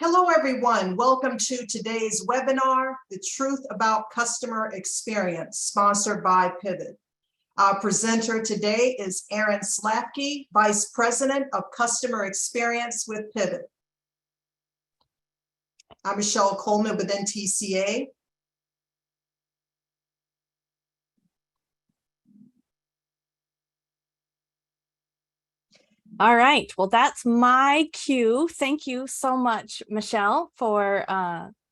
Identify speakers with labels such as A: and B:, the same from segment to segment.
A: Hello, everyone. Welcome to today's webinar, The Truth About Customer Experience, sponsored by Pivot. Our presenter today is Aaryn Slafky, Vice President of Customer Experience with Pivot. I'm Michelle Coleman with NTCA.
B: All right, well, that's my cue. Thank you so much, Michelle, for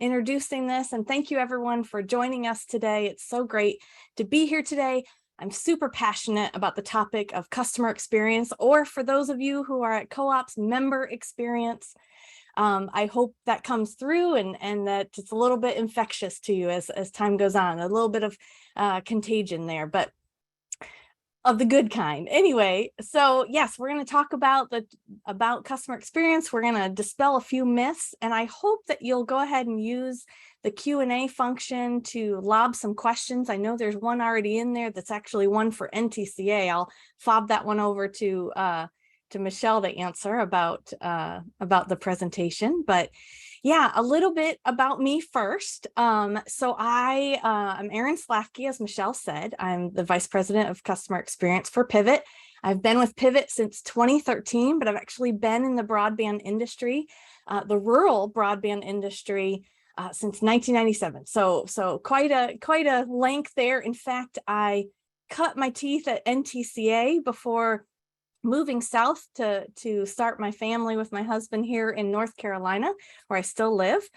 B: introducing this. And thank you, everyone, for joining us today. It's so great to be here today. I'm super passionate about the topic of customer experience, or for those of you who are at co-ops, member experience. I hope that comes through and that it's a little bit infectious to you as time goes on, a little bit of contagion there. But of the good kind. Anyway, so yes, we're going to talk about customer experience. We're going to dispel a few myths, and I hope that you'll go ahead and use the Q&A function to lob some questions. I know there's one already in there that's actually one for NTCA. I'll fob that one over to Michelle to answer about the presentation. But yeah, a little bit about me first. I'm Aaryn Slafky, as Michelle said. I'm the Vice President of Customer Experience for Pivot. I've been with Pivot since 2013, but I've actually been in the broadband industry, the rural broadband industry, since 1997. So quite a length there. In fact, I cut my teeth at NTCA before moving south to start my family with my husband here in North Carolina, where I still live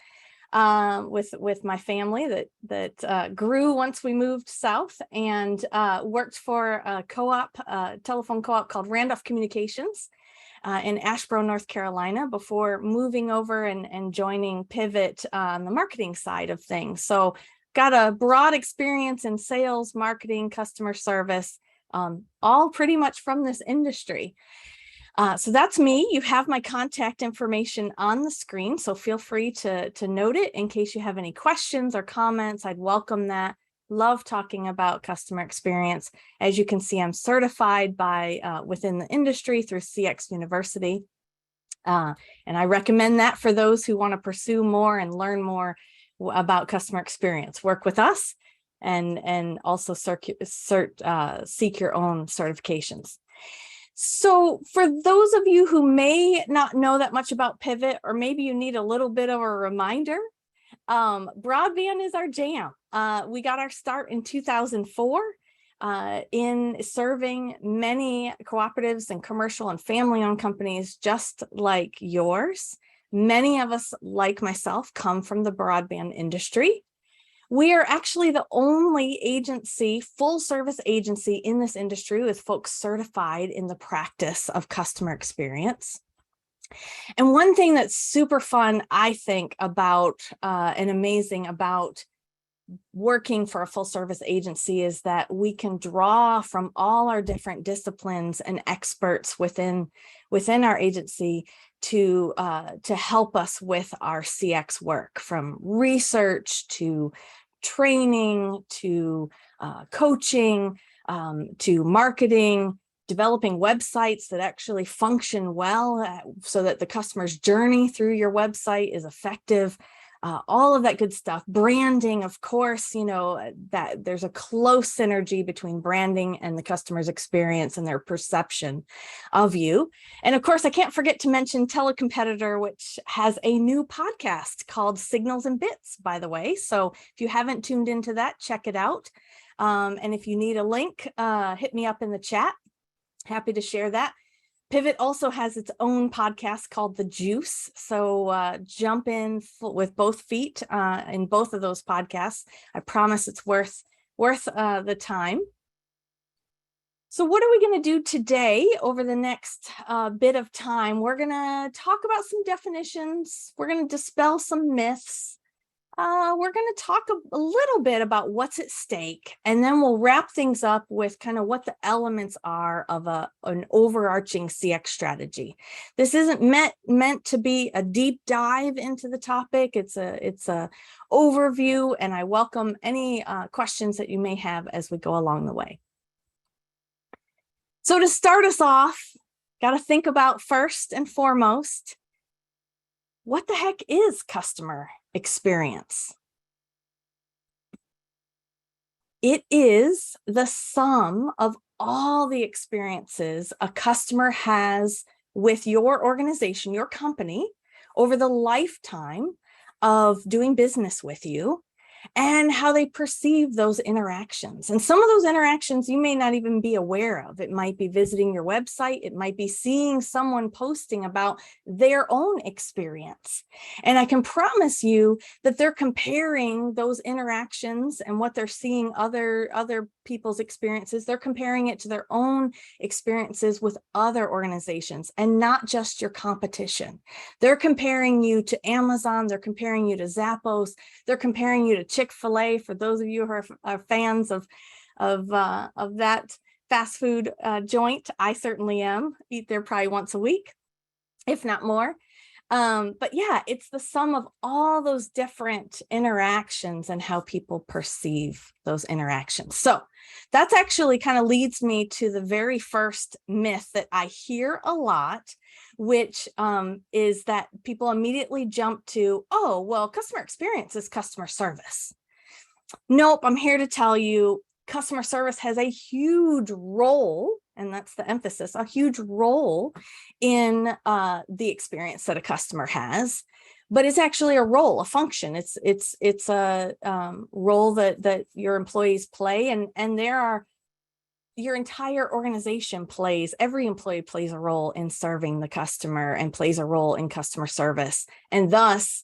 B: with my family that grew once we moved south, and worked for a telephone co-op called Randolph Communications in Asheboro, North Carolina, before moving over and joining Pivot on the marketing side of things. So got a broad experience in sales, marketing, customer service, all pretty much from this industry. So that's me. You have my contact information on the screen, so feel free to note it in case you have any questions or comments. I'd welcome that. Love talking about customer experience. As you can see, I'm certified by within the industry through CX University. And I recommend that for those who want to pursue more and learn more about customer experience. Work with us and also seek your own certifications. So for those of you who may not know that much about Pivot, or maybe you need a little bit of a reminder, broadband is our jam. We got our start in 2004 in serving many cooperatives and commercial and family-owned companies just like yours. Many of us, like myself, come from the broadband industry. We are actually the only agency, full service agency in this industry with folks certified in the practice of customer experience. And one thing that's super fun, I think, about and amazing about working for a full service agency is that we can draw from all our different disciplines and experts within our agency to help us with our CX work, from research to training to coaching to marketing, developing websites that actually function well so that the customer's journey through your website is effective. All of that good stuff. Branding, of course, you know, that there's a close synergy between branding and the customer's experience and their perception of you. And of course, I can't forget to mention Telecompetitor, which has a new podcast called Signals and Bits, by the way. So if you haven't tuned into that, check it out. And if you need a link, hit me up in the chat. Happy to share that. Pivot also has its own podcast called The Juice. So jump in with both feet in both of those podcasts. I promise it's worth the time. So what are we going to do today over the next bit of time? We're going to talk about some definitions. We're going to dispel some myths. We're going to talk a little bit about what's at stake, and then we'll wrap things up with kind of what the elements are of an overarching CX strategy. This isn't meant to be a deep dive into the topic. It's a overview, and I welcome any questions that you may have as we go along the way. So to start us off, got to think about first and foremost, what the heck is customer experience? It is the sum of all the experiences a customer has with your organization, your company, over the lifetime of doing business with you, and how they perceive those interactions. And some of those interactions you may not even be aware of. It might be visiting your website. It might be seeing someone posting about their own experience. And I can promise you that they're comparing those interactions and what they're seeing other people's experiences. They're comparing it to their own experiences with other organizations and not just your competition. They're comparing you to Amazon. They're comparing you to Zappos. They're comparing you to Chick-fil-A, for those of you who are fans of that fast food joint. I certainly am. Eat there probably once a week, if not more. But yeah, it's the sum of all those different interactions and how people perceive those interactions. So that's actually kind of leads me to the very first myth that I hear a lot, which is that people immediately jump to, oh, well, customer experience is customer service. Nope, I'm here to tell you customer service has a huge role, and that's the emphasis, a huge role in the experience that a customer has, but it's actually a role, a function. It's a role that your employees play, and your entire organization plays, every employee plays a role in serving the customer and plays a role in customer service. And thus,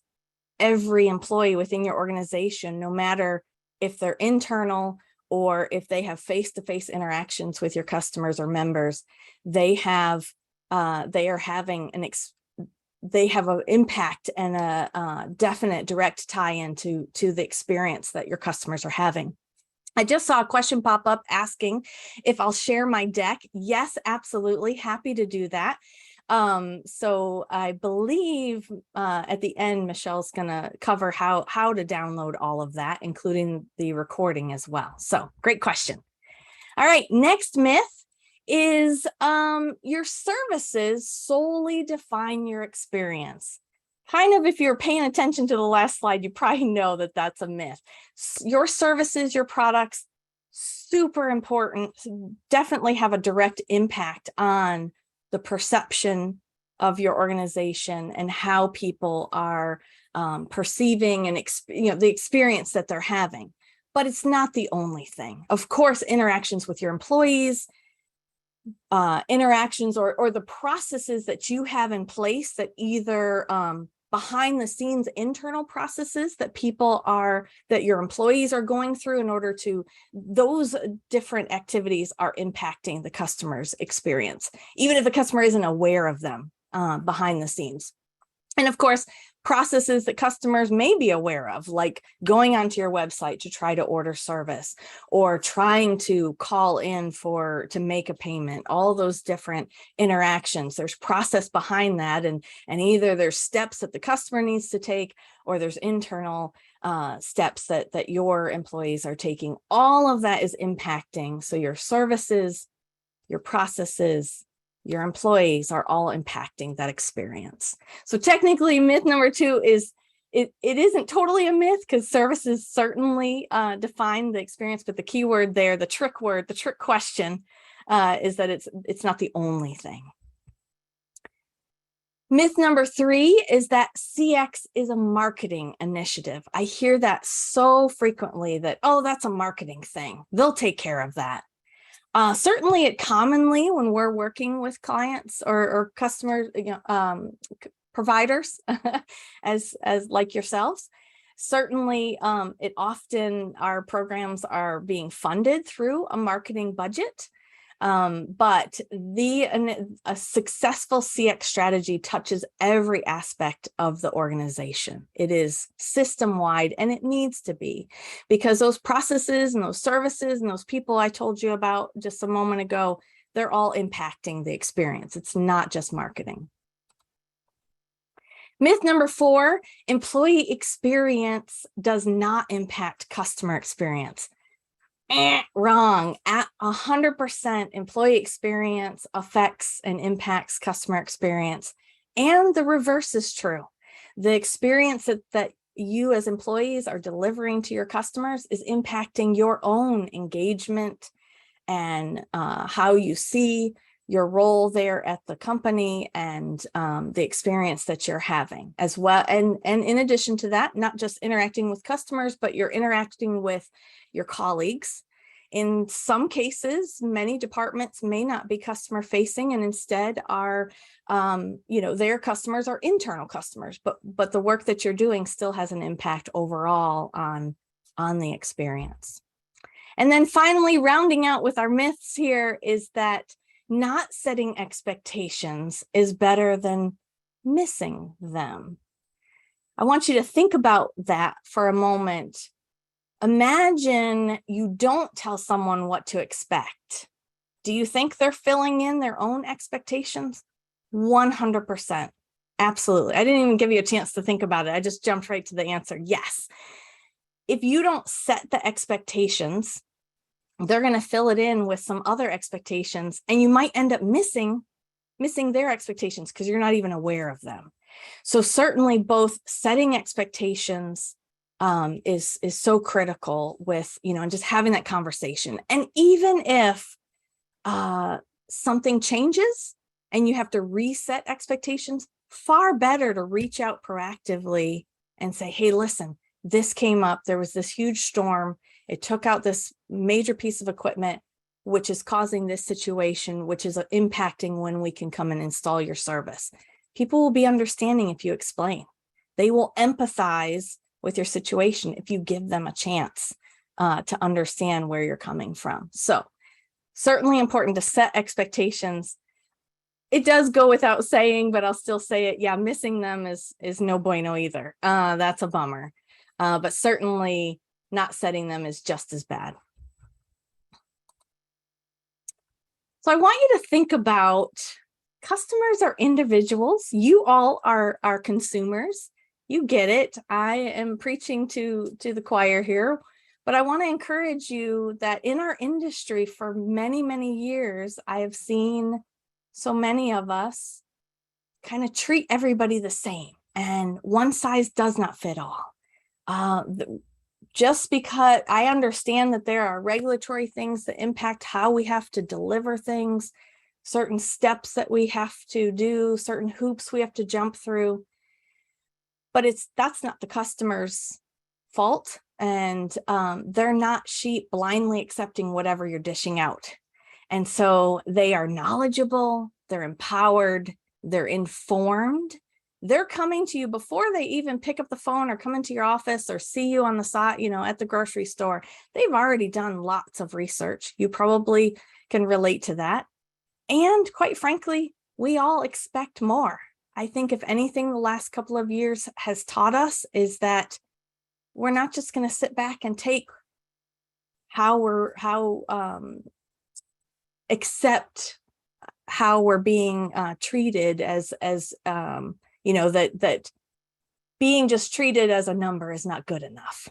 B: every employee within your organization, no matter if they're internal or if they have face-to-face interactions with your customers or members, they are having they have an impact and a definite direct tie-in to the experience that your customers are having. I just saw a question pop up asking if I'll share my deck. Yes, absolutely. Happy to do that. So I believe at the end, Michelle's going to cover how to download all of that, including the recording as well. So great question. All right. Next myth is your services solely define your experience. Kind of, if you're paying attention to the last slide, you probably know that that's a myth. Your services, your products, super important, definitely have a direct impact on the perception of your organization and how people are perceiving and the experience that they're having. But it's not the only thing. Of course, interactions with your employees, interactions or the processes that you have in place that either behind the scenes internal processes that your employees are going through in order to, those different activities are impacting the customer's experience, even if the customer isn't aware of them behind the scenes. And of course, processes that customers may be aware of, like going onto your website to try to order service or trying to call in to make a payment, all those different interactions. There's process behind that. And either there's steps that the customer needs to take, or there's internal steps that your employees are taking. All of that is impacting. So your services, your processes, your employees are all impacting that experience. So technically, myth number 2 is it isn't totally a myth, because services certainly define the experience, but the key word there, the trick question is that it's not the only thing. Myth number 3 is that CX is a marketing initiative. I hear that so frequently that, oh, that's a marketing thing. They'll take care of that. Certainly, it commonly, when we're working with clients or customers, providers, as like yourselves, certainly it often, our programs are being funded through a marketing budget. But a successful CX strategy touches every aspect of the organization. It is system-wide, and it needs to be, because those processes and those services and those people I told you about just a moment ago, they're all impacting the experience. It's not just marketing. Myth number 4, employee experience does not impact customer experience. Wrong. At 100%, employee experience affects and impacts customer experience. And the reverse is true. The experience that you as employees are delivering to your customers is impacting your own engagement and how you see your role there at the company and the experience that you're having as well. And in addition to that, not just interacting with customers, but you're interacting with your colleagues. In some cases, many departments may not be customer facing and instead are, their customers are internal customers, but the work that you're doing still has an impact overall on the experience. And then finally, rounding out with our myths here is that not setting expectations is better than missing them. I want you to think about that for a moment. Imagine you don't tell someone what to expect. Do you think they're filling in their own expectations? 100%. Absolutely. I didn't even give you a chance to think about it. I just jumped right to the answer. Yes. If you don't set the expectations, they're going to fill it in with some other expectations, and you might end up missing their expectations because you're not even aware of them. So certainly both setting expectations is so critical with, and just having that conversation. And even if something changes and you have to reset expectations, far better to reach out proactively and say, hey, listen, this came up. There was this huge storm. It took out this major piece of equipment, which is causing this situation, which is impacting when we can come and install your service. People will be understanding if you explain. They will empathize with your situation if you give them a chance to understand where you're coming from. So certainly important to set expectations. It does go without saying, but I'll still say it. Yeah, missing them is no bueno either. That's a bummer. But certainly not setting them is just as bad. So I want you to think about customers are individuals. You all are consumers. You get it. I am preaching to the choir here, but I want to encourage you that in our industry for many, many years, I have seen so many of us kind of treat everybody the same, and one size does not fit all. Just because I understand that there are regulatory things that impact how we have to deliver things, certain steps that we have to do, certain hoops we have to jump through, but that's not the customer's fault, and they're not sheep blindly accepting whatever you're dishing out. And so they are knowledgeable, they're empowered, they're informed. They're coming to you before they even pick up the phone or come into your office or see you on the side, at the grocery store. They've already done lots of research. You probably can relate to that. And quite frankly, we all expect more. I think if anything, the last couple of years has taught us is that we're not just going to sit back and take accept how we're being treated as that being just treated as a number is not good enough.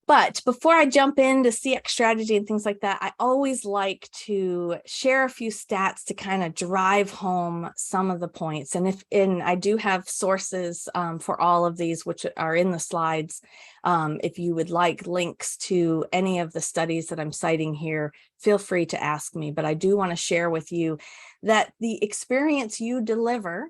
B: But before I jump into CX strategy and things like that, I always like to share a few stats to kind of drive home some of the points. And I do have sources for all of these, which are in the slides. If you would like links to any of the studies that I'm citing here, feel free to ask me. But I do want to share with you that the experience you deliver,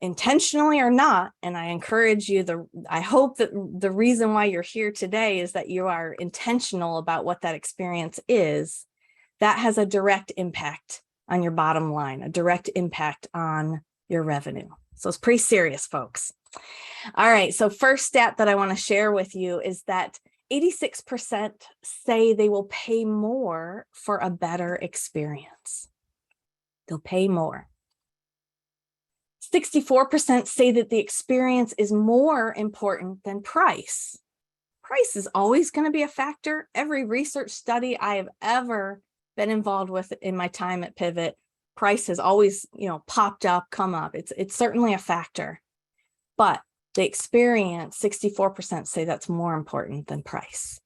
B: intentionally or not, and I encourage you, I hope that the reason why you're here today is that you are intentional about what that experience is. That has a direct impact on your bottom line, a direct impact on your revenue. So it's pretty serious, folks. All right, so first stat that I want to share with you is that 86% say they will pay more for a better experience. They'll pay more. 64% say that the experience is more important than price. Price is always going to be a factor. Every research study I have ever been involved with in my time at Pivot, price has always, popped up, come up. It's certainly a factor. But the experience, 64% say that's more important than price.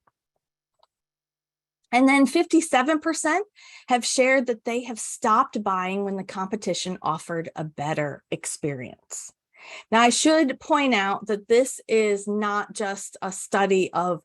B: And then 57% have shared that they have stopped buying when the competition offered a better experience. Now, I should point out that this is not just a study of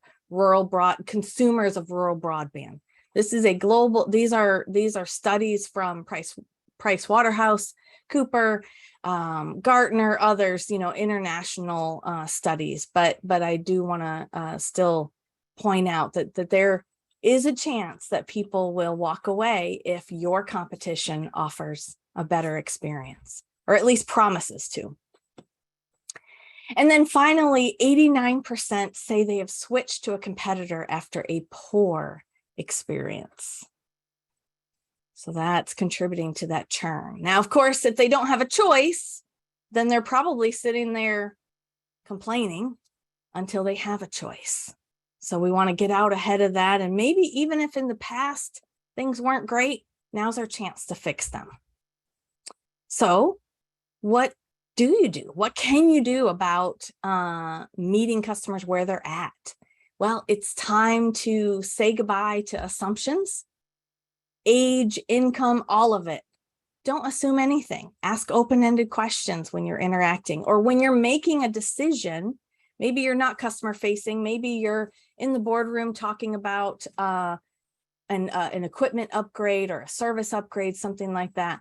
B: consumers of rural broadband. This is a global, these are studies from Price Waterhouse, Cooper, Gartner, others, international studies. But I do want to still point out that there is a chance that people will walk away if your competition offers a better experience, or at least promises to. And then finally, 89% say they have switched to a competitor after a poor experience. So that's contributing to that churn. Now, of course, if they don't have a choice, then they're probably sitting there complaining until they have a choice. So we want to get out ahead of that. And maybe even if in the past things weren't great, now's our chance to fix them. So what do you do? What can you do about meeting customers where they're at? Well, it's time to say goodbye to assumptions, age, income, all of it. Don't assume anything. Ask open-ended questions when you're interacting, or when you're making a decision. Maybe you're not customer facing. Maybe you're in the boardroom talking about an equipment upgrade or a service upgrade, something like that.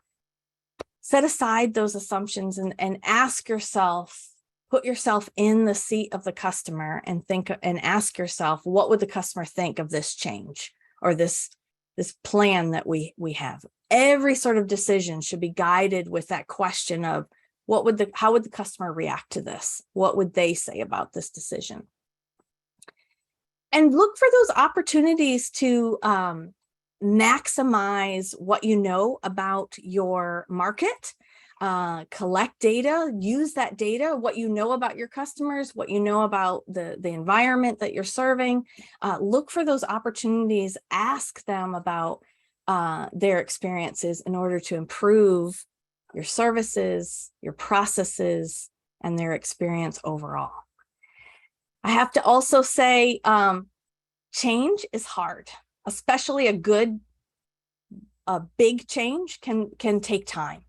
B: Set aside those assumptions and ask yourself, put yourself in the seat of the customer and ask yourself, what would the customer think of this change or this plan that we have? Every sort of decision should be guided with that question of how would the customer react to this? What would they say about this decision? And look for those opportunities to maximize what you know about your market, collect data, use that data, what you know about your customers, what you know about the environment that you're serving. Look for those opportunities, ask them about their experiences in order to improve your services, your processes, and their experience overall. I have to also say, change is hard, especially a big change can take time.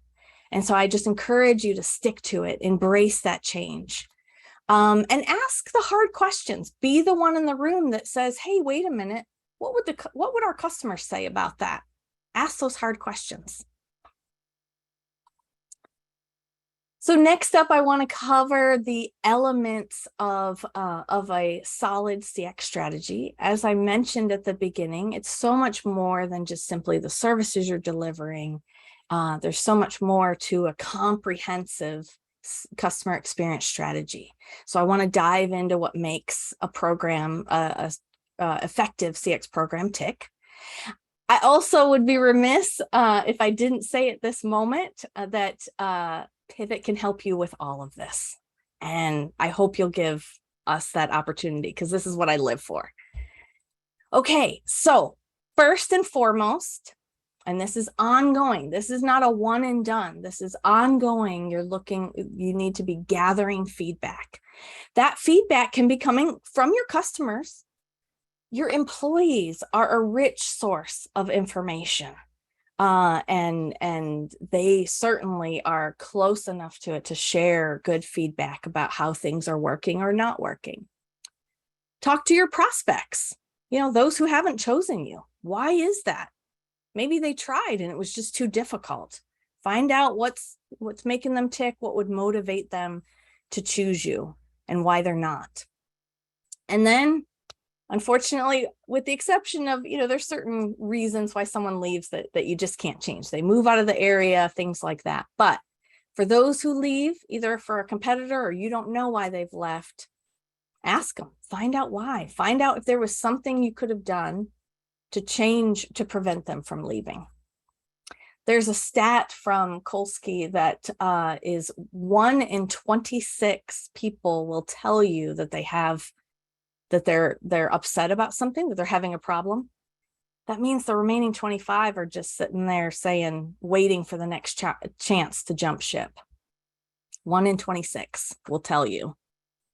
B: And so I just encourage you to stick to it, embrace that change, and ask the hard questions. Be the one in the room that says, hey, wait a minute, what would our customers say about that? Ask those hard questions. So next up, I want to cover the elements of a solid CX strategy. As I mentioned at the beginning, it's so much more than just simply the services you're delivering. There's so much more to a comprehensive customer experience strategy. So I want to dive into what makes a program, a effective CX program tick. I also would be remiss if I didn't say at this moment that Pivot can help you with all of this. And I hope you'll give us that opportunity, because this is what I live for. Okay, so first and foremost, and this is ongoing, this is not a one and done, this is ongoing. You need to be gathering feedback. That feedback can be coming from your customers. Your employees are a rich source of information. And they certainly are close enough to it to share good feedback about how things are working or not working. Talk to your prospects, those who haven't chosen you. Why is that? Maybe they tried and it was just too difficult. Find out what's making them tick, what would motivate them to choose you, and why they're not. And then, unfortunately, with the exception of, there's certain reasons why someone leaves that you just can't change. They move out of the area, things like that. But for those who leave, either for a competitor or you don't know why they've left, ask them, find out why. Find out if there was something you could have done to change to prevent them from leaving. There's a stat from Kolsky that is 1 in 26 people will tell you that they're upset about something, that they're having a problem. That means the remaining 25 are just sitting there waiting for the next chance to jump ship. 1 in 26 will tell you.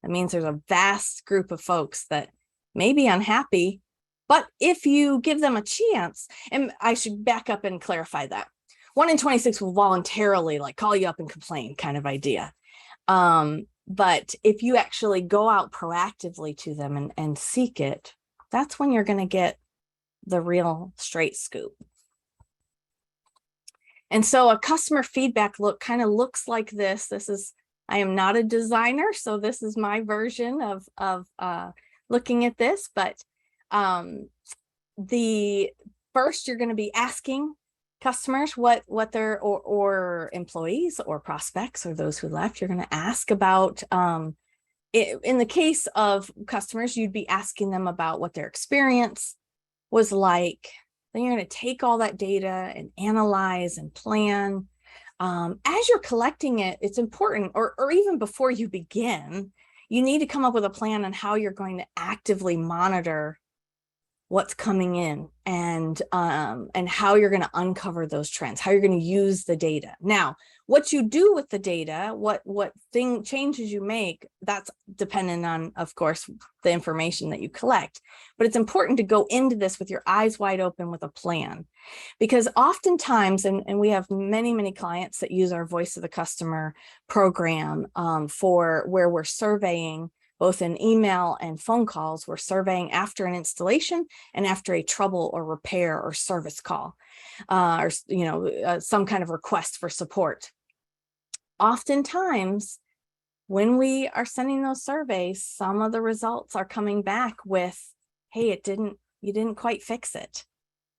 B: That means there's a vast group of folks that may be unhappy, But if you give them a chance, and I should back up and clarify that 1 in 26 will voluntarily like call you up and complain kind of idea. But if you actually go out proactively to them and seek it, that's when you're going to get the real straight scoop. And so a customer feedback look kind of looks like this. I am not a designer, so this is my version of looking at this. But the first, you're going to be asking customers what their or employees or prospects or those who left, you're going to ask about. In the case of customers, you'd be asking them about what their experience was like. Then you're going to take all that data and analyze and plan. As you're collecting it, it's important, or even before you begin, you need to come up with a plan on how you're going to actively monitor what's coming in and how you're going to uncover those trends, how you're going to use the data. Now, what you do with the data, what changes you make, that's dependent on, of course, the information that you collect. But it's important to go into this with your eyes wide open with a plan, because oftentimes, and we have many, many clients that use our Voice of the Customer program for where we're surveying both in email and phone calls. We're surveying after an installation and after a trouble or repair or service call, or some kind of request for support. Oftentimes, when we are sending those surveys, some of the results are coming back with, hey, you didn't quite fix it,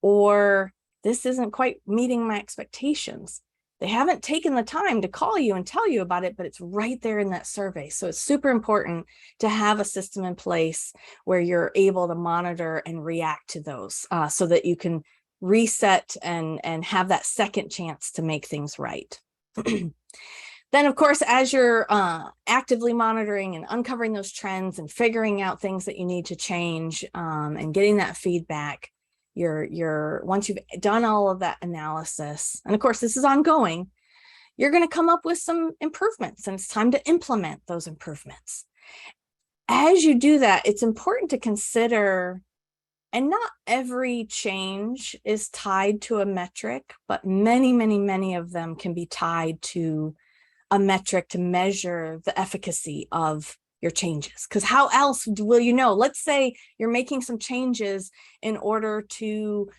B: or this isn't quite meeting my expectations. They haven't taken the time to call you and tell you about it, but it's right there in that survey. So it's super important to have a system in place where you're able to monitor and react to those so that you can reset and have that second chance to make things right. Then, of course, as you're actively monitoring and uncovering those trends and figuring out things that you need to change and getting that feedback, once you've done all of that analysis, and of course this is ongoing, you're going to come up with some improvements, and it's time to implement those improvements. As you do that, it's important to consider, and not every change is tied to a metric, but many, many, many of them can be tied to a metric to measure the efficacy of your changes. Because how else will you know? Let's say you're making some changes in order to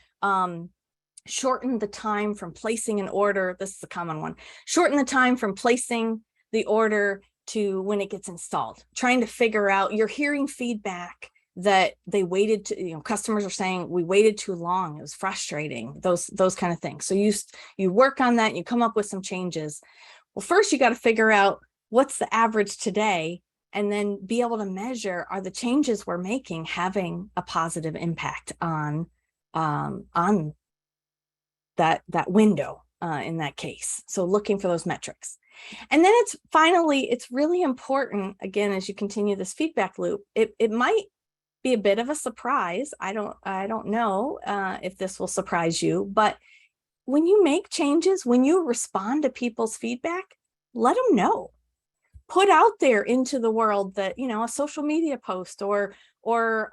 B: shorten the time from placing an order. This is a common one. Shorten the time from placing the order to when it gets installed. Trying to figure out, you're hearing feedback that they waited to, customers are saying, we waited too long. It was frustrating, those kind of things. So you work on that and you come up with some changes. Well, first you got to figure out what's the average today, and then be able to measure, are the changes we're making having a positive impact on that window in that case. So looking for those metrics. And then it's really important, again, as you continue this feedback loop, it might be a bit of a surprise. I don't know if this will surprise you, but when you make changes, when you respond to people's feedback, let them know. Put out there into the world that, a social media post or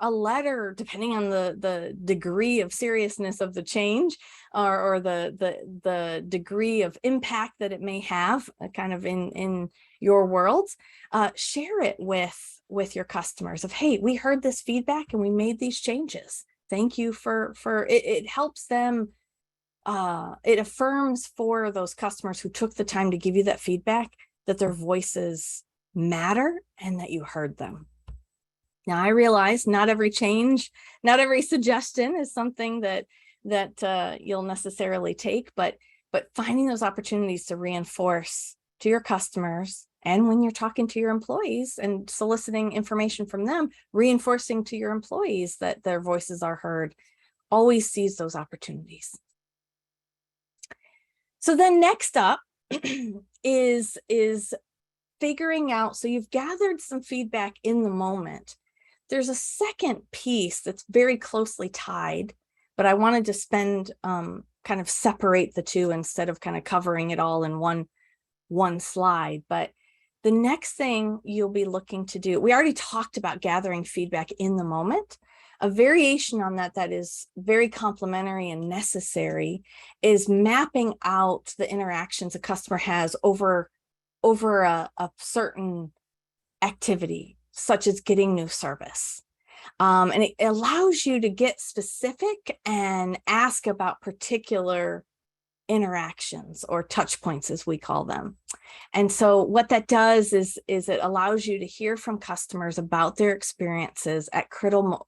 B: a letter, depending on the degree of seriousness of the change or the degree of impact that it may have kind of in your world, share it with your customers of, hey, we heard this feedback and we made these changes. Thank you for it. It helps them. It affirms for those customers who took the time to give you that feedback that their voices matter and that you heard them. Now, I realize not every change, not every suggestion is something that you'll necessarily take, but finding those opportunities to reinforce to your customers, and when you're talking to your employees and soliciting information from them, reinforcing to your employees that their voices are heard, always seize those opportunities. So then next up is figuring out, so you've gathered some feedback in the moment. There's a second piece that's very closely tied, but I wanted to spend kind of separate the two instead of kind of covering it all in one slide. But The next thing you'll be looking to do, we already talked about gathering feedback in the moment. A variation on that that is very complementary and necessary is mapping out the interactions a customer has over a certain activity, such as getting new service. And it allows you to get specific and ask about particular interactions or touch points, as we call them. And so what that does is it allows you to hear from customers about their experiences at critical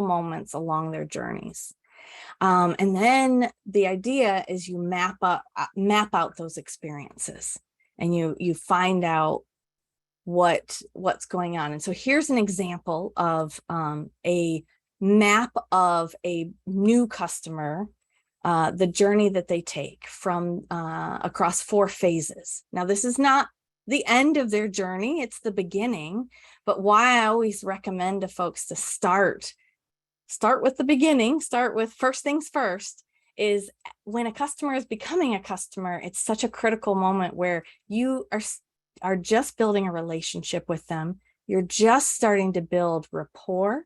B: moments along their journeys. And then the idea is you map out those experiences, and you find out what's going on. And so here's an example of a map of a new customer, the journey that they take from across 4 phases. Now, this is not the end of their journey, it's the beginning. But why I always recommend to folks to start with the beginning, start with first things first, is when a customer is becoming a customer, it's such a critical moment where you are just building a relationship with them. You're just starting to build rapport.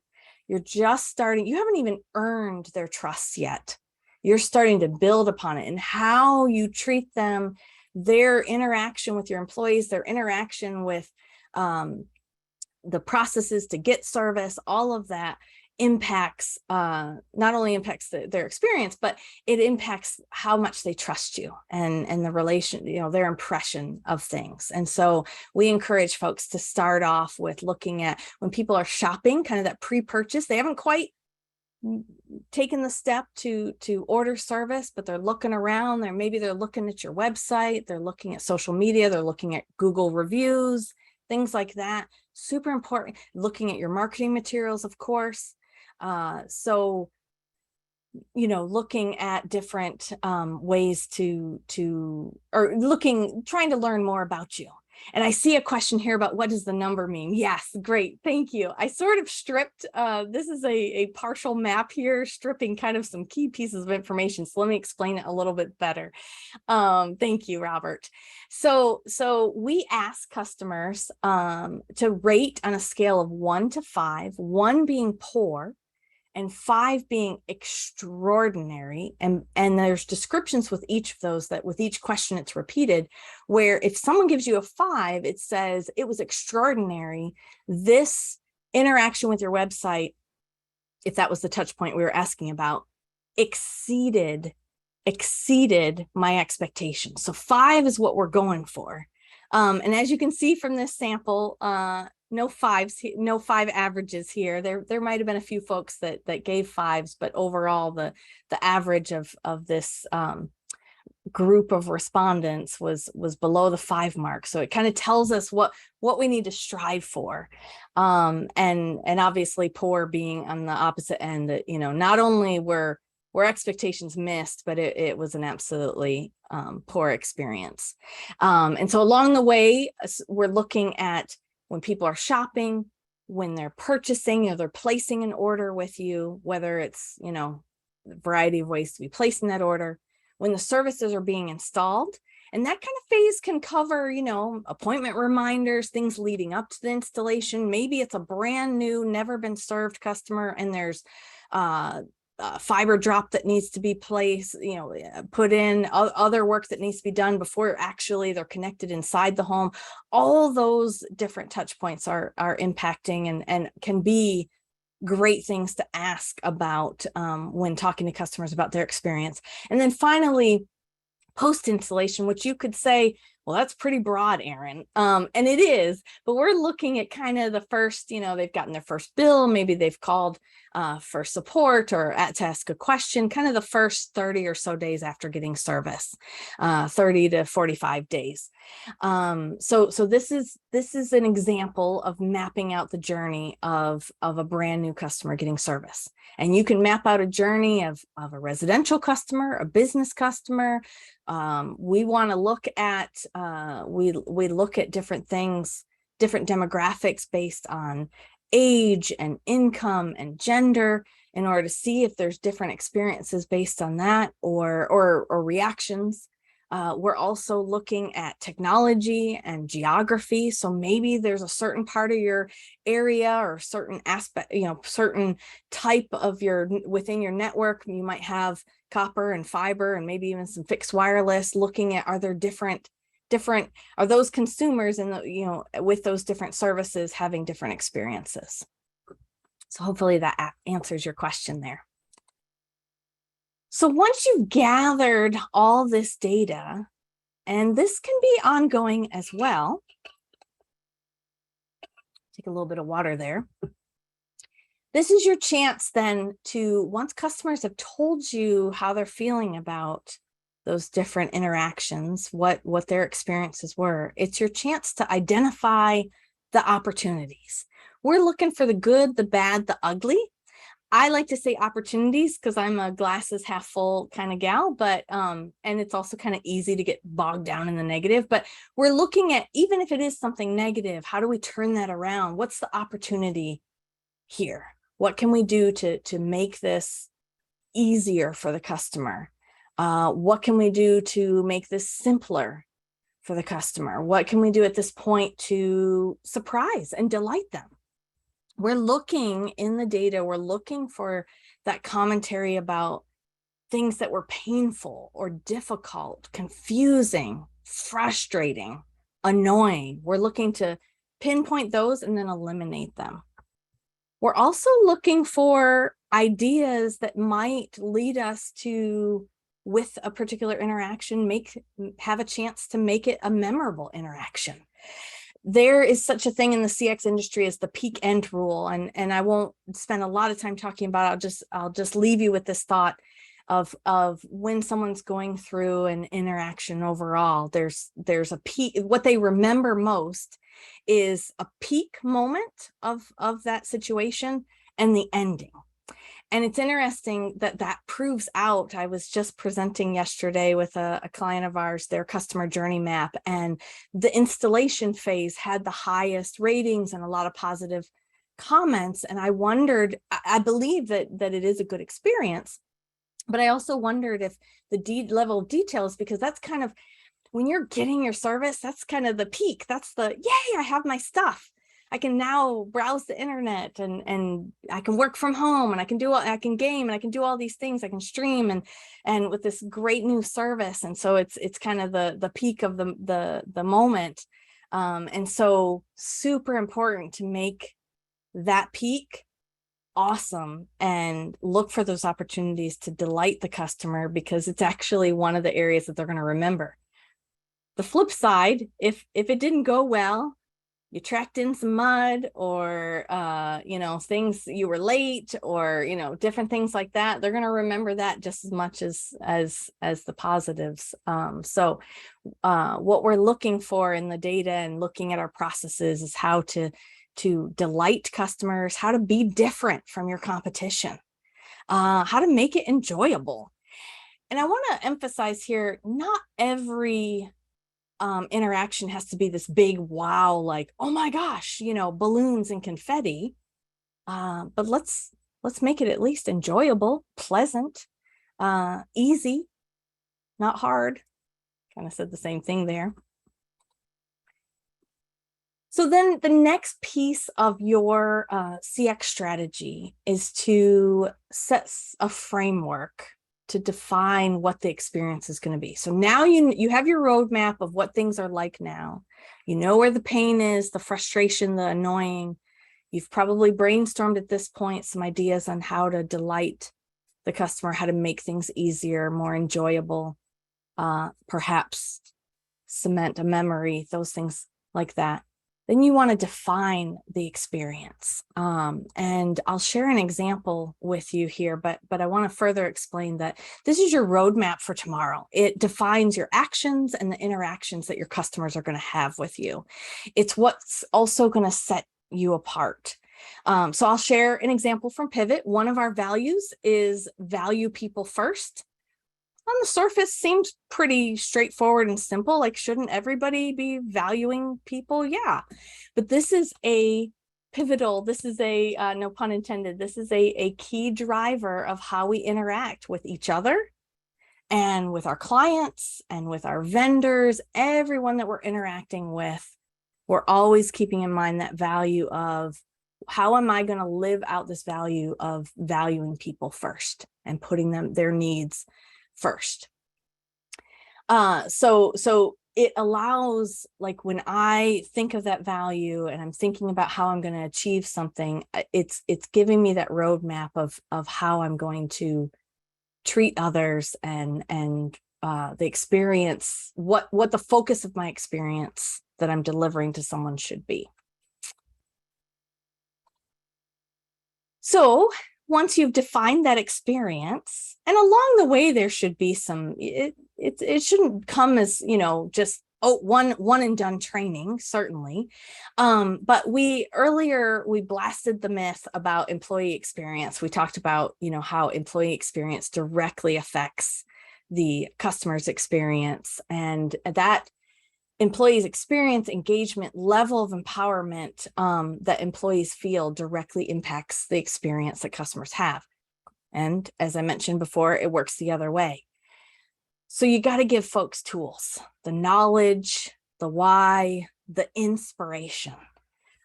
B: You haven't even earned their trust yet. You're starting to build upon it, and how you treat them, their interaction with your employees, their interaction with the processes to get service, all of that impacts, not only impacts their experience, but it impacts how much they trust you and the relation, their impression of things. And so we encourage folks to start off with looking at when people are shopping, kind of that pre-purchase. They haven't quite taken the step to order service, but they're looking around. Maybe they're looking at your website, they're looking at social media, they're looking at Google reviews, things like that. Super important. Looking at your marketing materials, of course. So, looking at different ways trying to learn more about you. And I see a question here about what does the number mean? Yes, great, thank you. I sort of stripped, this is a partial map here, stripping kind of some key pieces of information. So let me explain it a little bit better. Thank you, Robert. So we ask customers to rate on a scale of 1 to 5, 1 being poor, and 5 being extraordinary. And there's descriptions with each of those, that with each question it's repeated, where if someone gives you a 5, it says it was extraordinary. This interaction with your website, if that was the touch point we were asking about, exceeded my expectations. So 5 is what we're going for. And as you can see from this sample, no 5 averages here. There might have been a few folks that gave 5s, but overall the average of this group of respondents was below the 5 mark. So it kind of tells us what we need to strive for. And obviously poor being on the opposite end, that not only were expectations missed, but it was an absolutely poor experience. And so along the way, we're looking at when people are shopping, when they're purchasing, they're placing an order with you, whether it's, a variety of ways to be placing that order, when the services are being installed. And that kind of phase can cover, appointment reminders, things leading up to the installation. Maybe it's a brand new, never been served customer, and there's fiber drop that needs to be placed, put in, other work that needs to be done before actually they're connected inside the home. All those different touch points are impacting and can be great things to ask about when talking to customers about their experience. And then finally, post-installation, which you could say, well, that's pretty broad, Aaryn. And it is, but we're looking at kind of the first, they've gotten their first bill, maybe they've called for support or to ask a question, kind of the first 30 or so days after getting service, 30 to 45 days. So this is an example of mapping out the journey of a brand new customer getting service. And you can map out a journey of a residential customer, a business customer. We want to look at, we look at different things, different demographics based on age and income and gender, in order to see if there's different experiences based on that or reactions. We're also looking at technology and geography. So maybe there's a certain part of your area or certain aspect, certain type of within your network. You might have copper and fiber and maybe even some fixed wireless. Looking at, are there different, are those consumers in with those different services having different experiences? So hopefully that answers your question there. So once you've gathered all this data, and this can be ongoing as well, take a little bit of water there. This is your chance then to, once customers have told you how they're feeling about those different interactions, what their experiences were, it's your chance to identify the opportunities. We're looking for the good, the bad, the ugly. I like to say opportunities because I'm a glasses half full kind of gal, but and it's also kind of easy to get bogged down in the negative. But we're looking at, even if it is something negative, how do we turn that around? What's the opportunity here? What can we do to make this easier for the customer? What can we do to make this simpler for the customer? What can we do at this point to surprise and delight them? We're looking in the data, we're looking for that commentary about things that were painful or difficult, confusing, frustrating, annoying. We're looking to pinpoint those and then eliminate them. We're also looking for ideas that might lead us to, with a particular interaction, have a chance to make it a memorable interaction. There is such a thing in the CX industry as the peak end rule. And I won't spend a lot of time talking about it. I'll just leave you with this thought of when someone's going through an interaction overall, there's a peak. What they remember most is a peak moment of that situation and the ending. And it's interesting that proves out. I was just presenting yesterday with a client of ours, their customer journey map, and the installation phase had the highest ratings and a lot of positive comments. And I wondered, I believe that it is a good experience, but I also wondered if the level of details, because that's kind of, when you're getting your service, that's kind of the peak. That's the, yay, I have my stuff. I can now browse the internet and I can work from home and I can game and I can do all these things. I can stream and with this great new service. And so it's kind of the peak of the moment. And so super important to make that peak awesome and look for those opportunities to delight the customer, because it's actually one of the areas that they're going to remember. The flip side, if it didn't go well, you tracked in some mud or, things, you were late or, different things like that, they're going to remember that just as much as the positives. So what we're looking for in the data and looking at our processes is how to delight customers, how to be different from your competition, how to make it enjoyable. And I want to emphasize here, not every interaction has to be this big wow, like, oh my gosh, balloons and confetti. But let's make it at least enjoyable, pleasant, easy, not hard. Kind of said the same thing there. So then the next piece of your CX strategy is to set a framework to define what the experience is going to be. So now you have your roadmap of what things are like now. You know where the pain is, the frustration, the annoying. You've probably brainstormed at this point some ideas on how to delight the customer, how to make things easier, more enjoyable, perhaps cement a memory, those things like that. Then you want to define the experience. And I'll share an example with you here, but I want to further explain that this is your roadmap for tomorrow. It defines your actions and the interactions that your customers are going to have with you. It's what's also going to set you apart. So I'll share an example from Pivot. One of our values is value people first. On the surface seems pretty straightforward and simple. Like, shouldn't everybody be valuing people? Yeah, but this is a pivotal, this is a, no pun intended, this is a key driver of how we interact with each other And with our clients and with our vendors, everyone that we're interacting with, we're always keeping in mind that value of how am I going to live out this value of valuing people first and putting their needs first. So it allows, like, when I think of that value and I'm thinking about how I'm going to achieve something, it's giving me that roadmap of how I'm going to treat others and the experience, what the focus of my experience that I'm delivering to someone should be. So once you've defined that experience, and along the way there should be some, it shouldn't come as, you know, just one and done training, certainly. But earlier we blasted the myth about employee experience. We talked about, you know, how employee experience directly affects the customer's experience, and that employees' experience, engagement, level of empowerment that employees feel directly impacts the experience that customers have. And as I mentioned before, it works the other way. So you got to give folks tools, the knowledge, the why, the inspiration,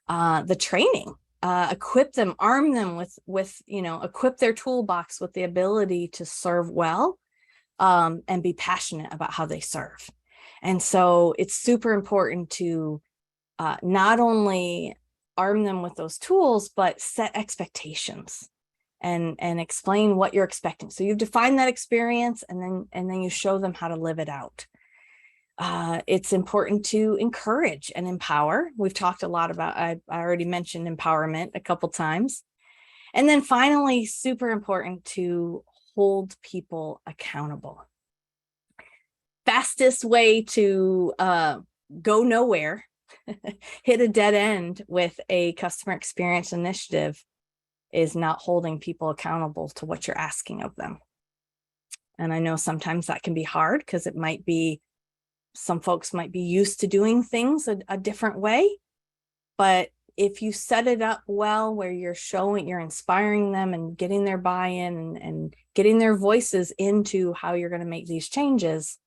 B: the training, equip them, arm them with, you know, equip their toolbox with the ability to serve well, and be passionate about how they serve. And so it's super important to not only arm them with those tools, but set expectations and explain what you're expecting. So you've defined that experience, and then you show them how to live it out. It's important to encourage and empower. We've talked a lot about, I already mentioned empowerment a couple times. And then finally, super important to hold people accountable. Fastest way to go nowhere, hit a dead end with a customer experience initiative, is not holding people accountable to what you're asking of them. And I know sometimes that can be hard because it might be, some folks might be used to doing things a different way. But if you set it up well, where you're inspiring them and getting their buy-in and getting their voices into how you're going to make these changes,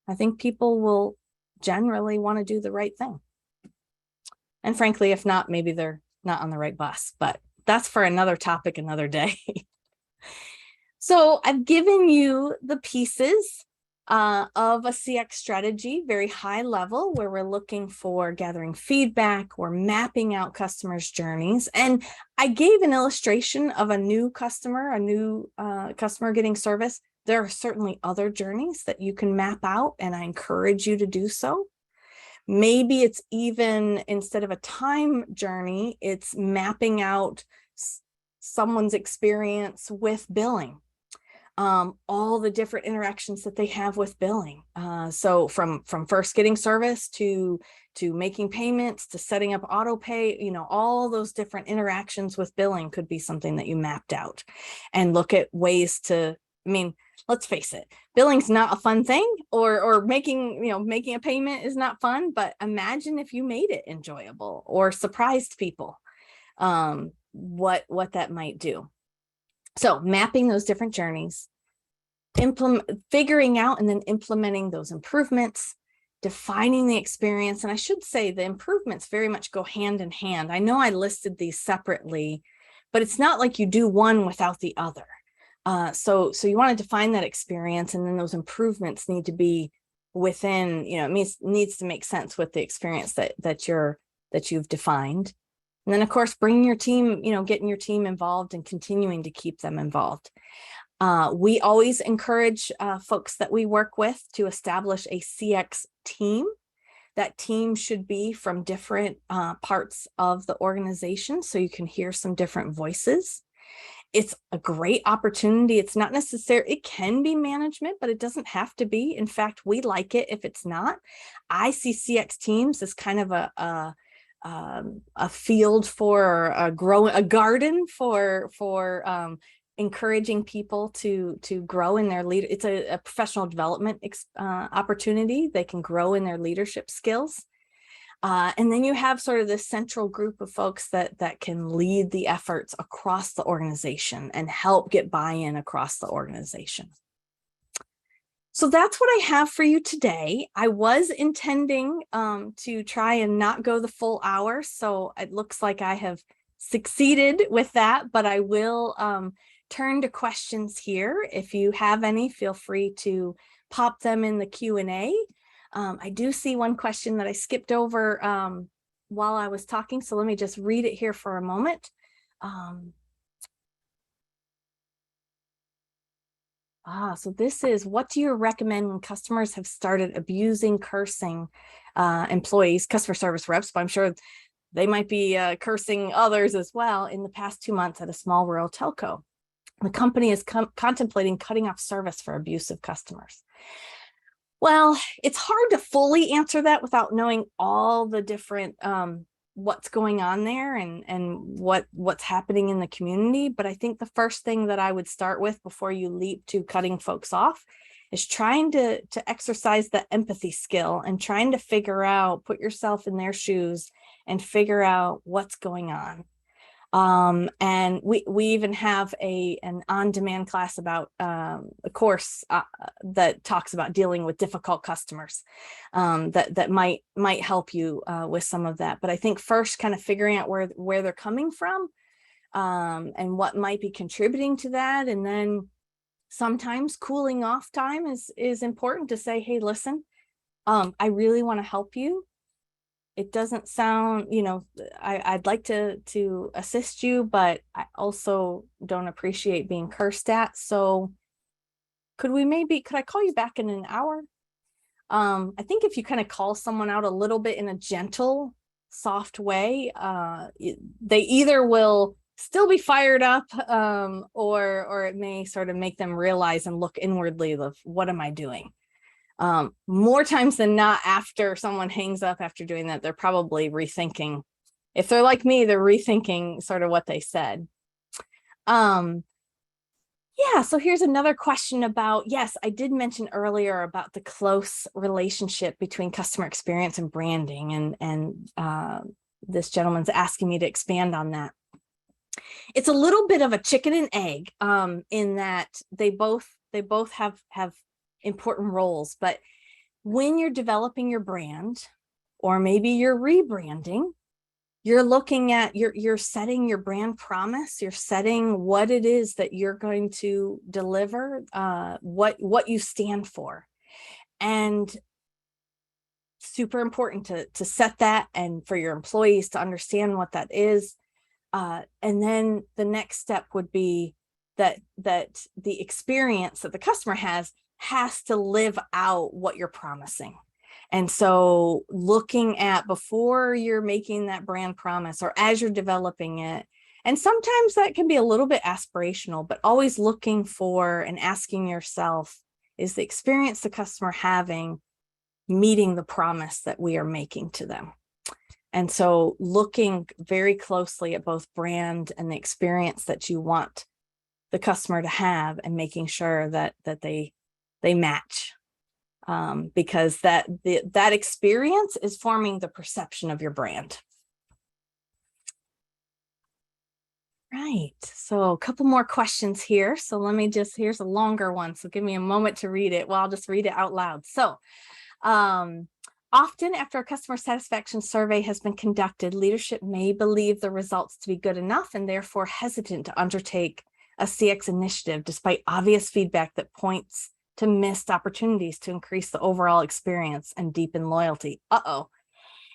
B: I think people will generally want to do the right thing. And frankly, if not, maybe they're not on the right bus, but that's for another topic, another day. So I've given you the pieces of a CX strategy, very high level, where we're looking for gathering feedback, we're mapping out customers' journeys. And I gave an illustration of a new customer getting service. There are certainly other journeys that you can map out, and I encourage you to do so. Maybe it's even, instead of a time journey, it's mapping out someone's experience with billing, all the different interactions that they have with billing. So from first getting service to making payments, to setting up auto pay, you know, all those different interactions with billing could be something that you mapped out, and look at ways to, I mean, let's face it, billing's not a fun thing, or making a payment is not fun, but imagine if you made it enjoyable or surprised people, what that might do. So mapping those different journeys, figuring out and then implementing those improvements, defining the experience. And I should say the improvements very much go hand in hand. I know I listed these separately, but it's not like you do one without the other. So you want to define that experience, and then those improvements need to be within, you know, it needs to make sense with the experience that you've defined. And then of course, bringing your team, you know, getting your team involved and continuing to keep them involved. We always encourage folks that we work with to establish a CX team. That team should be from different parts of the organization, so you can hear some different voices. It's a great opportunity. It's not necessary. It can be management, but it doesn't have to be. In fact, we like it if it's not. I see CX teams as kind of a field for a garden for encouraging people to grow in their leader. It's a professional development opportunity. They can grow in their leadership skills. And then you have sort of this central group of folks that can lead the efforts across the organization and help get buy-in across the organization. So that's what I have for you today. I was intending to try and not go the full hour, so it looks like I have succeeded with that, but I will turn to questions here. If you have any, feel free to pop them in the Q&A. I do see one question that I skipped over while I was talking, so let me just read it here for a moment. So this is, what do you recommend when customers have started abusing, cursing employees, customer service reps, but I'm sure they might be cursing others as well, in the past 2 months at a small rural telco? The company is contemplating cutting off service for abusive customers. Well, it's hard to fully answer that without knowing all the different what's going on there and what's happening in the community. But I think the first thing that I would start with before you leap to cutting folks off is trying to exercise the empathy skill and trying to figure out, put yourself in their shoes and figure out what's going on. And we even have an on-demand class about a course that talks about dealing with difficult customers that might help you with some of that. But I think first, kind of figuring out where they're coming from and what might be contributing to that. And then sometimes cooling off time is important to say, hey, listen, I really want to help you. It doesn't sound, I'd like to assist you, but I also don't appreciate being cursed at. So could I call you back in an hour? I think if you kind of call someone out a little bit in a gentle, soft way, they either will still be fired up, or it may sort of make them realize and look inwardly of, what am I doing? More times than not, after someone hangs up after doing that, they're probably rethinking. If they're like me, they're rethinking sort of what they said. Yeah, so here's another question about, yes, I did mention earlier about the close relationship between customer experience and branding, and this gentleman's asking me to expand on that. It's a little bit of a chicken and egg, in that they both have important roles. But when you're developing your brand, or maybe you're rebranding, you're looking at, you're setting your brand promise, you're setting what it is that you're going to deliver, what you stand for. And super important to set that, and for your employees to understand what that is. And then the next step would be that the experience that the customer has to live out what you're promising. And so looking at, before you're making that brand promise, or as you're developing it, and sometimes that can be a little bit aspirational, but always looking for and asking yourself, is the experience the customer having meeting the promise that we are making to them? And so looking very closely at both brand and the experience that you want the customer to have, and making sure that they match, because that experience is forming the perception of your brand. Right, so a couple more questions here. So let me here's a longer one, so give me a moment to read it. Well, I'll just read it out loud. So often after a customer satisfaction survey has been conducted, leadership may believe the results to be good enough, and therefore hesitant to undertake a CX initiative, despite obvious feedback that points to missed opportunities to increase the overall experience and deepen loyalty.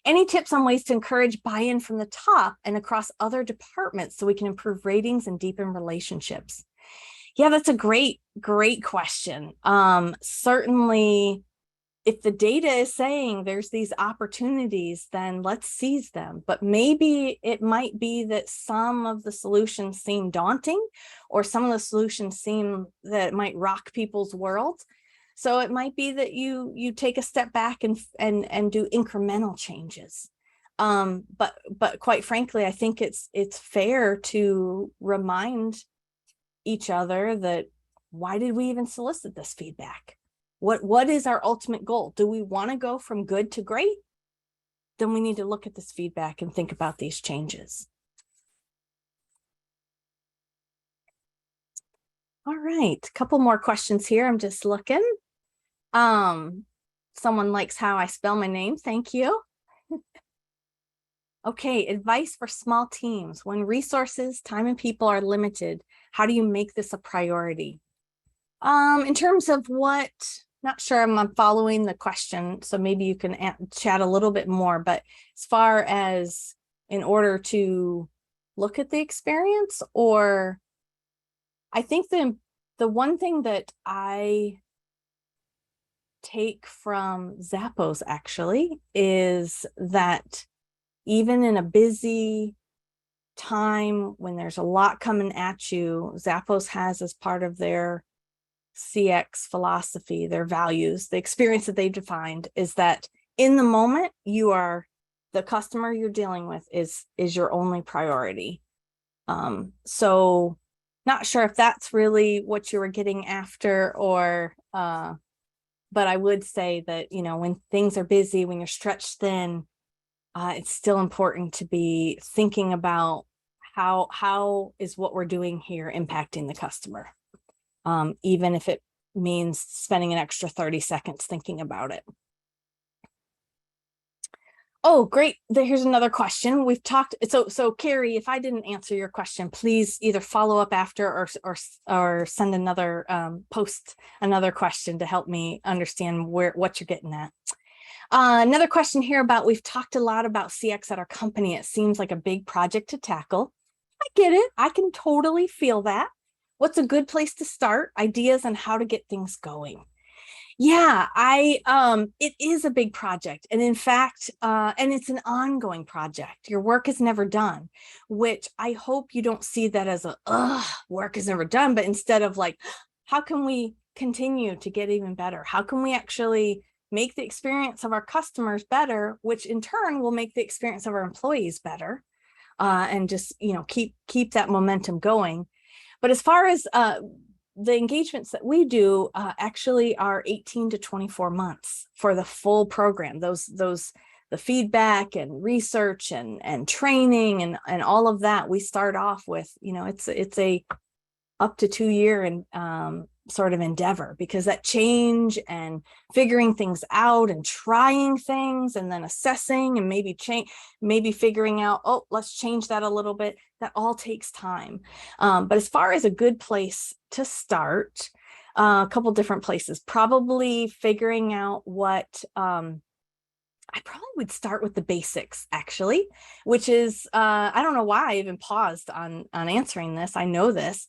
B: Any tips on ways to encourage buy-in from the top and across other departments so we can improve ratings and deepen relationships? Yeah, that's a great question. Certainly, if the data is saying there's these opportunities, then let's seize them. But maybe it might be that some of the solutions seem daunting, or some of the solutions seem that it might rock people's world. So it might be that you take a step back and do incremental changes. But quite frankly, I think it's fair to remind each other that, why did we even solicit this feedback? What is our ultimate goal? Do we want to go from good to great? Then we need to look at this feedback and think about these changes. All right, a couple more questions here. I'm just looking. Someone likes how I spell my name. Thank you. Okay, advice for small teams. When resources, time, and people are limited, how do you make this a priority? In terms of what, not sure I'm following the question, so maybe you can chat a little bit more, but as far as in order to look at the experience, or I think the one thing that I take from Zappos actually is that even in a busy time when there's a lot coming at you, Zappos has as part of their CX philosophy, their values, the experience that they've defined is that in the moment the customer you're dealing with is your only priority. So not sure if that's really what you were getting after, or but I would say that, when things are busy, when you're stretched thin, it's still important to be thinking about how is what we're doing here impacting the customer, even if it means spending an extra 30 seconds thinking about it. Oh, great. Here's another question. We've talked. So Carrie, if I didn't answer your question, please either follow up after or send another post another question to help me understand what you're getting at. Another question here about, we've talked a lot about CX at our company. It seems like a big project to tackle. I get it. I can totally feel that. What's a good place to start? Ideas on how to get things going. Yeah, it is a big project. And in fact, and it's an ongoing project. Your work is never done, which I hope you don't see that as work is never done, but instead of like, how can we continue to get even better? How can we actually make the experience of our customers better, which in turn will make the experience of our employees better, and just, keep that momentum going. But as far as the engagements that we do actually are 18 to 24 months for the full program. The feedback and research and training and all of that, we start off with, it's a up to 2-year and sort of endeavor, because that change and figuring things out and trying things and then assessing and maybe figuring out, oh, let's change that a little bit. That all takes time. But as far as a good place to start, a couple different places, probably figuring out what I probably would start with the basics, actually, which is, I don't know why I even paused on answering this. I know this.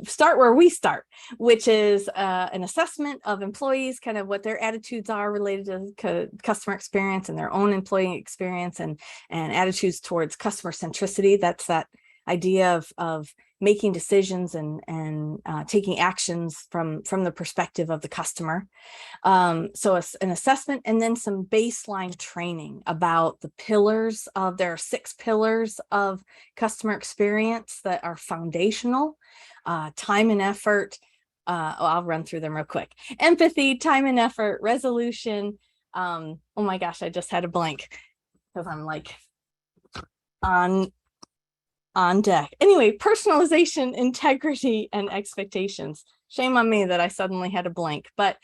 B: Start where we start, which is an assessment of employees, kind of what their attitudes are related to customer experience and their own employee experience, and attitudes towards customer centricity. That's that idea of making decisions and taking actions from the perspective of the customer. So an assessment, and then some baseline training about the pillars of, there are 6 pillars of customer experience that are foundational. Time and effort. I'll run through them real quick. Empathy, time and effort, resolution. Oh my gosh, I just had a blank because I'm like on deck. Anyway, personalization, integrity, and expectations. Shame on me that I suddenly had a blank, but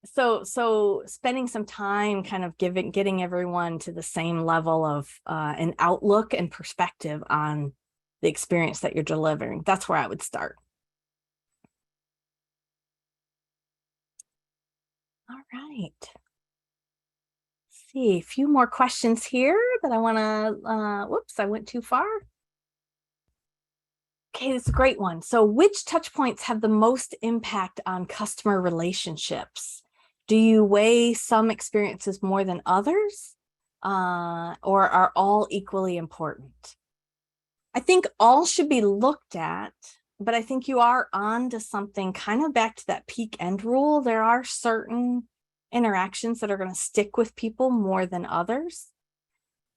B: so spending some time kind of getting everyone to the same level of an outlook and perspective on the experience that you're delivering. That's where I would start. All right. See a few more questions here that I want to, whoops, I went too far. Okay, that's a great one. So which touch points have the most impact on customer relationships? Do you weigh some experiences more than others, or are all equally important? I think all should be looked at, but I think you are on to something, kind of back to that peak end rule. There are certain interactions that are going to stick with people more than others,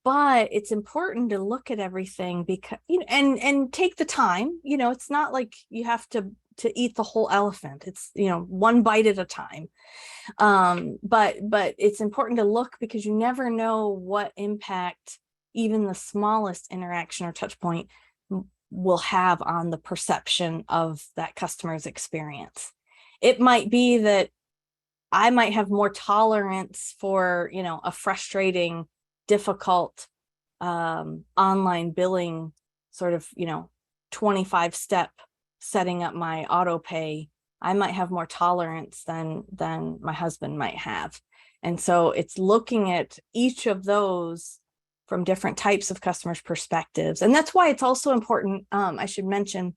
B: but it's important to look at everything, because and take the time. It's not like you have to eat the whole elephant. It's one bite at a time. But it's important to look, because you never know what impact even the smallest interaction or touch point will have on the perception of that customer's experience. It might be that I might have more tolerance for, a frustrating, difficult online billing sort of, 25-step setting up my auto pay. I might have more tolerance than my husband might have. And so it's looking at each of those from different types of customers' perspectives. And that's why it's also important, I should mention,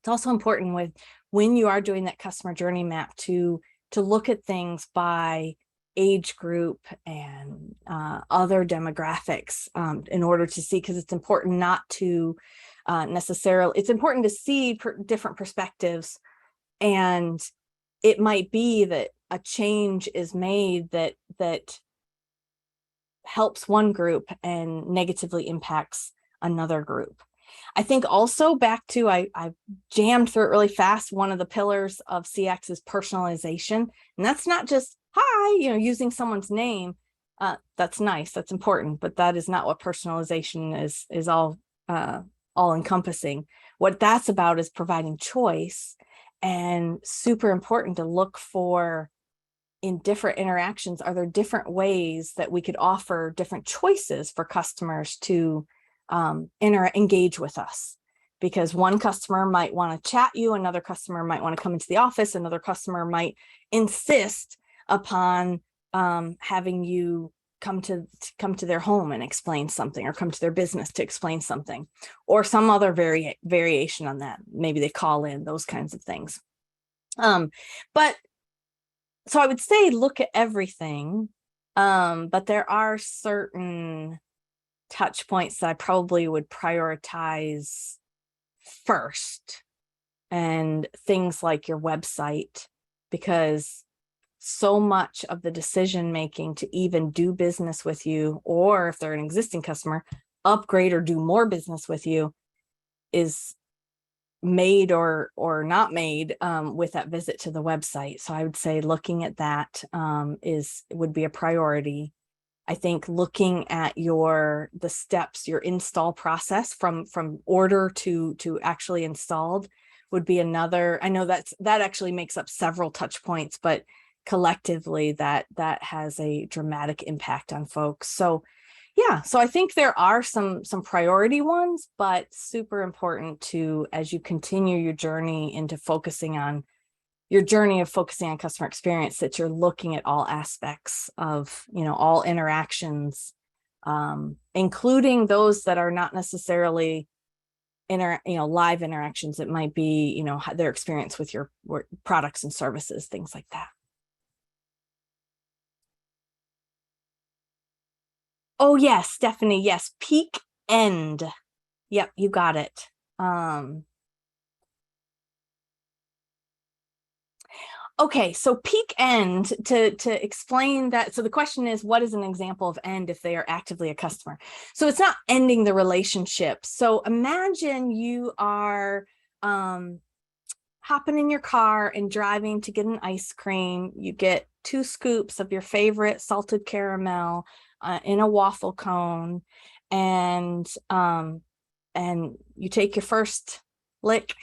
B: it's also important when you are doing that customer journey map to look at things by age group and other demographics in order to see, because it's important not to necessarily, it's important to see different perspectives. And it might be that a change is made that helps one group and negatively impacts another group. I think also back to, I jammed through it really fast. One of the pillars of CX is personalization. And that's not just, hi, using someone's name. That's nice, that's important, but that is not what personalization is all encompassing. What that's about is providing choice, and super important to look for in different interactions. Are there different ways that we could offer different choices for customers to engage with us? Because one customer might want to chat you, another customer might want to come into the office, another customer might insist upon having you come to their home and explain something, or come to their business to explain something, or some other variation on that. Maybe they call in, those kinds of things. But so I would say look at everything, but there are certain touch points that I probably would prioritize first, and things like your website, because so much of the decision making to even do business with you, or if they're an existing customer, upgrade or do more business with you, is made or not made with that visit to the website. So I would say looking at that would be a priority. I think looking at the steps, your install process from order to actually installed would be another. I know that actually makes up several touch points, but collectively that has a dramatic impact on folks. So yeah, so I think there are some priority ones, but super important to, as you continue your journey into focusing on customer experience, that you're looking at all aspects of, all interactions, including those that are not necessarily live interactions. It might be, their experience with your products and services, things like that. Oh yes, Stephanie, yes, peak end. Yep, you got it. Okay, so peak end, to explain that. So the question is, what is an example of end if they are actively a customer? So it's not ending the relationship. So imagine you are hopping in your car and driving to get an ice cream. You get 2 scoops of your favorite salted caramel in a waffle cone, and you take your first lick.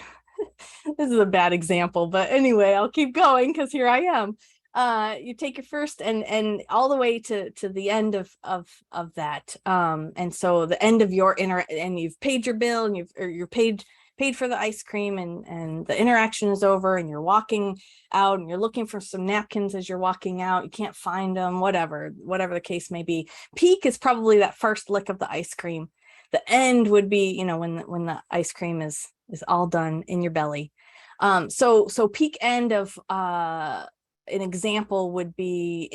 B: This is a bad example, but anyway, I'll keep going because here I am. You take your first and all the way to the end of that. And so the end of your and you've paid your bill, and you're paid for the ice cream, and the interaction is over, and you're walking out, and you're looking for some napkins as you're walking out. You can't find them, whatever the case may be. Peak is probably that first lick of the ice cream. The end would be, when the ice cream is all done in your belly. So peak end of an example would be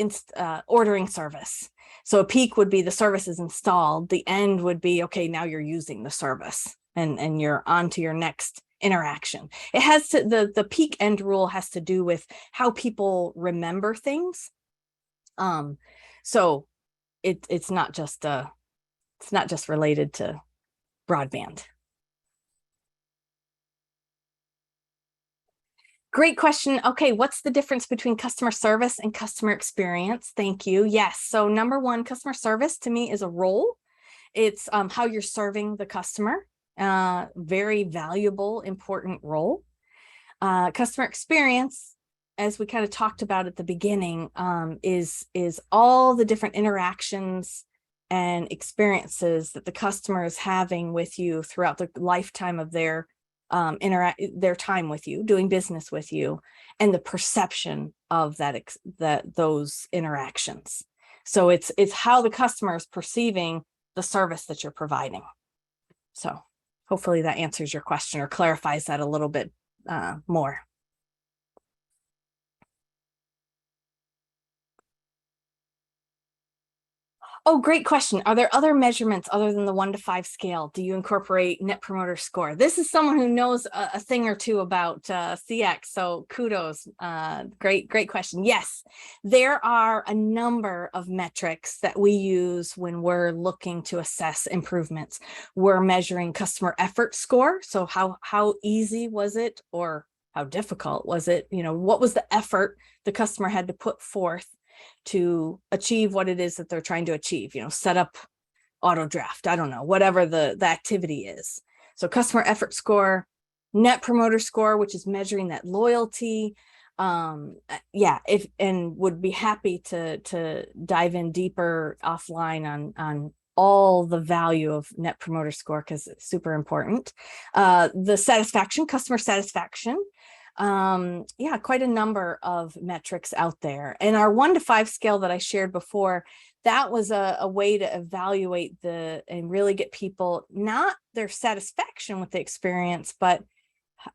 B: ordering service. So a peak would be the service is installed. The end would be, okay, now you're using the service, and you're on to your next interaction. It has to, the peak end rule has to do with how people remember things. So it's not just related to broadband. Great question. Okay, what's the difference between customer service and customer experience? Thank you. Yes. So number one, customer service to me is a role. It's how you're serving the customer. Very valuable, important role. Customer experience as we kind of talked about at the beginning, is all the different interactions and experiences that the customer is having with you throughout the lifetime of their time with you, doing business with you, and the perception of those interactions. So it's how the customer is perceiving the service that you're providing. So hopefully that answers your question or clarifies that a little bit more. Oh, great question. Are there other measurements other than the 1 to 5 scale? Do you incorporate Net Promoter Score? This is someone who knows a thing or two about CX, so kudos. Great question. Yes, there are a number of metrics that we use when we're looking to assess improvements. We're measuring customer effort score. So how easy was it, or how difficult was it? You know, what was the effort the customer had to put forth to achieve what it is that they're trying to achieve, you know, set up auto draft, I don't know, whatever the activity is. So customer effort score, Net Promoter Score, which is measuring that loyalty. Yeah, and would be happy to dive in deeper offline on all the value of Net Promoter Score, because it's super important. The satisfaction, customer satisfaction. Yeah, quite a number of metrics out there. And our 1 to 5 scale that I shared before, that was a way to evaluate and really get people, not their satisfaction with the experience, but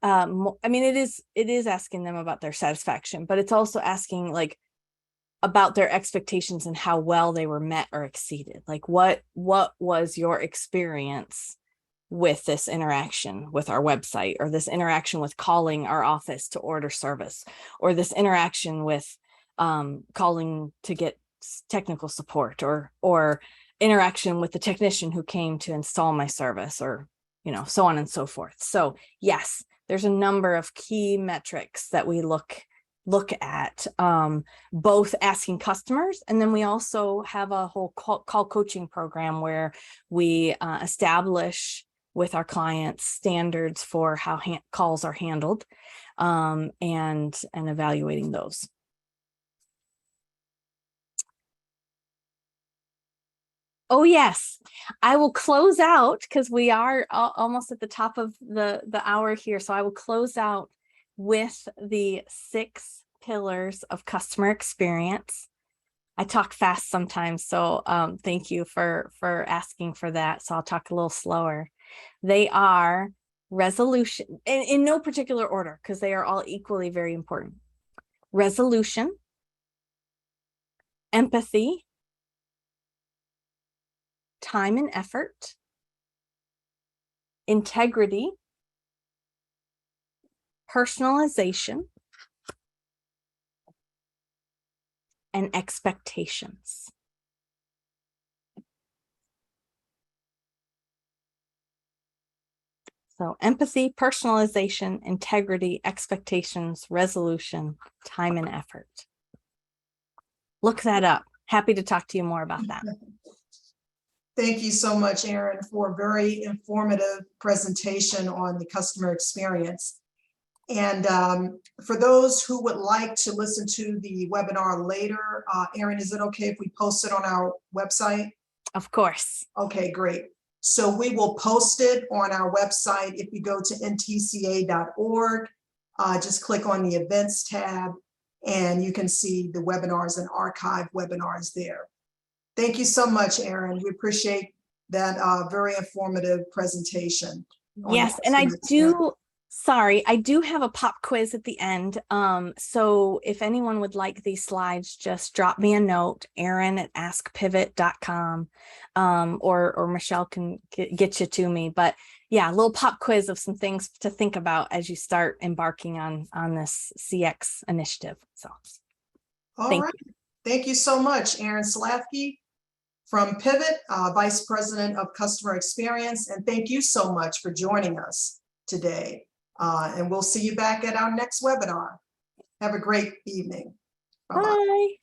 B: I mean, it is asking them about their satisfaction, but it's also asking like about their expectations and how well they were met or exceeded. Like what was your experience with this interaction with our website, or this interaction with calling our office to order service, or this interaction with calling to get technical support, or interaction with the technician who came to install my service, or, you know, so on and so forth. So yes, there's a number of key metrics that we look at, both asking customers, and then we also have a whole call coaching program where we establish with our clients standards for how calls are handled, and evaluating those. Oh yes, I will close out, because we are almost at the top of the hour here. So I will close out with the 6 pillars of customer experience. I talk fast sometimes, so thank you for asking for that. So I'll talk a little slower. They are resolution, in no particular order, because they are all equally very important. Resolution, empathy, time and effort, integrity, personalization, and expectations. So empathy, personalization, integrity, expectations, resolution, time and effort. Look that up. Happy to talk to you more about that.
A: Thank you so much, Aaryn, for a very informative presentation on the customer experience. And for those who would like to listen to the webinar later, Aaryn, is it okay if we post it on our website?
B: Of course.
A: Okay, great. So we will post it on our website. If you go to ntca.org, just click on the events tab, and you can see the webinars and archive webinars there. Thank you so much, Aaryn. We appreciate that very informative presentation.
B: Yes, and I do have a pop quiz at the end. So if anyone would like these slides, just drop me a note, Aaryn@askpivot.com, or Michelle can get you to me. But yeah, a little pop quiz of some things to think about as you start embarking on this CX initiative. So
A: All right. Thank you so much, Aaryn Slafky from Pivot, Vice President of Customer Experience. And thank you so much for joining us today. And we'll see you back at our next webinar. Have a great evening. Bye-bye.
B: Bye.